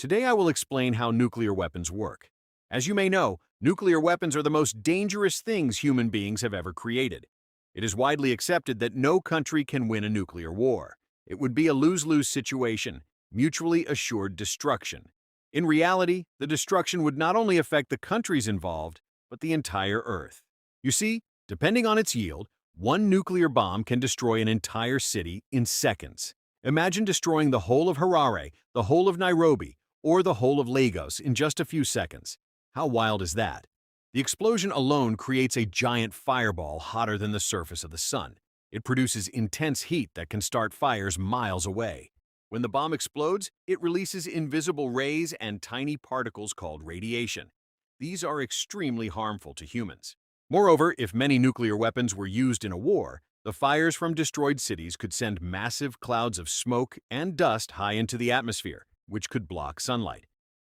Today I will explain how nuclear weapons work. As you may know, nuclear weapons are the most dangerous things human beings have ever created. It is widely accepted that no country can win a nuclear war. It would be a lose-lose situation, mutually assured destruction. In reality, the destruction would not only affect the countries involved, but the entire Earth. You see, depending on its yield, one nuclear bomb can destroy an entire city in seconds. Imagine destroying the whole of Harare, the whole of Nairobi, or the whole of Lagos in just a few seconds. How wild is that? The explosion alone creates a giant fireball hotter than the surface of the sun. It produces intense heat that can start fires miles away. When the bomb explodes, it releases invisible rays and tiny particles called radiation. These are extremely harmful to humans. Moreover, if many nuclear weapons were used in a war, the fires from destroyed cities could send massive clouds of smoke and dust high into the atmosphere, which could block sunlight.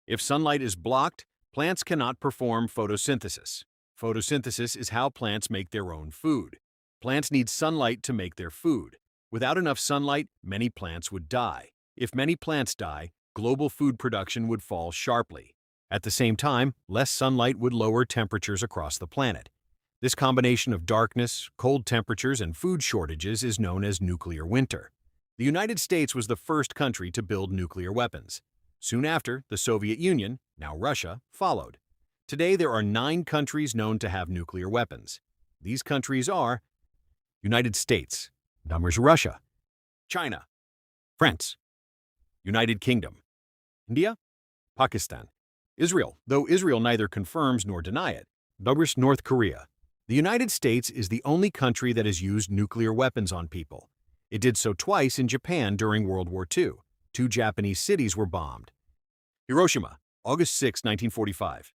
If sunlight is blocked, plants cannot perform photosynthesis. Photosynthesis is how plants make their own food. Plants need sunlight to make their food. Without enough sunlight, many plants would die. If many plants die, global food production would fall sharply. At the same time, less sunlight would lower temperatures across the planet. This combination of darkness, cold temperatures, and food shortages is known as nuclear winter. The United States was the first country to build nuclear weapons. Soon after, the Soviet Union, now Russia, followed. Today, there are 9 countries known to have nuclear weapons. These countries are United States, numbers Russia, China, France, United Kingdom, India, Pakistan, Israel, though Israel neither confirms nor deny it, numbers North Korea. The United States is the only country that has used nuclear weapons on people. It did so twice in Japan during World War II. 2 Japanese cities were bombed. Hiroshima, August 6, 1945.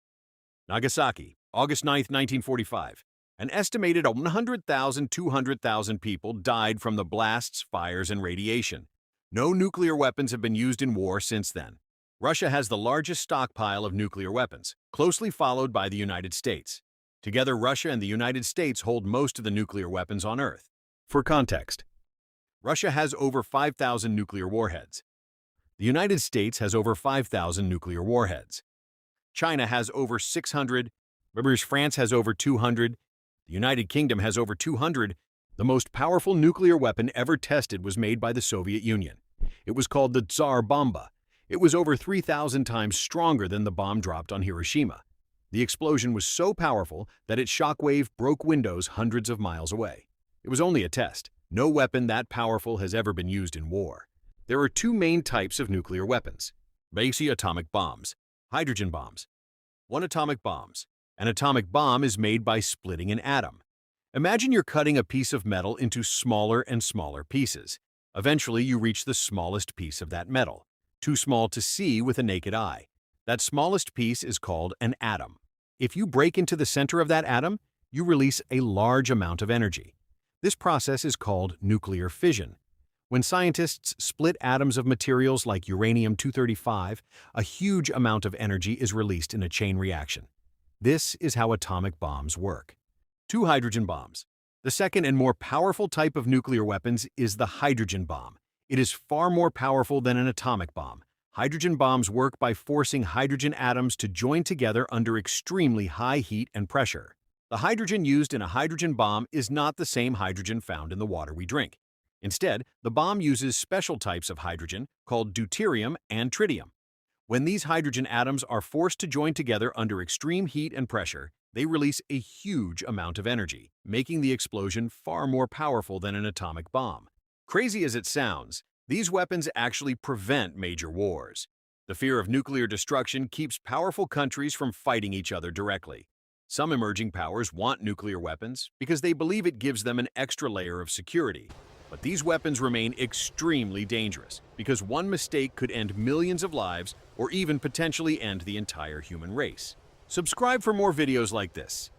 Nagasaki, August 9, 1945. An estimated 100,000 to 200,000 people died from the blasts, fires, and radiation. No nuclear weapons have been used in war since then. Russia has the largest stockpile of nuclear weapons, closely followed by the United States. Together, Russia and the United States hold most of the nuclear weapons on Earth. For context, Russia has over 5,000 nuclear warheads. The United States has over 5,000 nuclear warheads. China has over 600, whereas France has over 200. The United Kingdom has over 200. The most powerful nuclear weapon ever tested was made by the Soviet Union. It was called the Tsar Bomba. It was over 3,000 times stronger than the bomb dropped on Hiroshima. The explosion was so powerful that its shockwave broke windows hundreds of miles away. It was only a test. No weapon that powerful has ever been used in war. There are 2 main types of nuclear weapons: basic atomic bombs, hydrogen bombs. 1 atomic bombs. An atomic bomb is made by splitting an atom. Imagine you're cutting a piece of metal into smaller and smaller pieces. Eventually, you reach the smallest piece of that metal, too small to see with a naked eye. That smallest piece is called an atom. If you break into the center of that atom, you release a large amount of energy. This process is called nuclear fission. When scientists split atoms of materials like uranium-235, a huge amount of energy is released in a chain reaction. This is how atomic bombs work. 2 hydrogen bombs. The second and more powerful type of nuclear weapons is the hydrogen bomb. It is far more powerful than an atomic bomb. Hydrogen bombs work by forcing hydrogen atoms to join together under extremely high heat and pressure. The hydrogen used in a hydrogen bomb is not the same hydrogen found in the water we drink. Instead, the bomb uses special types of hydrogen called deuterium and tritium. When these hydrogen atoms are forced to join together under extreme heat and pressure, they release a huge amount of energy, making the explosion far more powerful than an atomic bomb. Crazy as it sounds, these weapons actually prevent major wars. The fear of nuclear destruction keeps powerful countries from fighting each other directly. Some emerging powers want nuclear weapons because they believe it gives them an extra layer of security. But these weapons remain extremely dangerous because one mistake could end millions of lives or even potentially end the entire human race. Subscribe for more videos like this.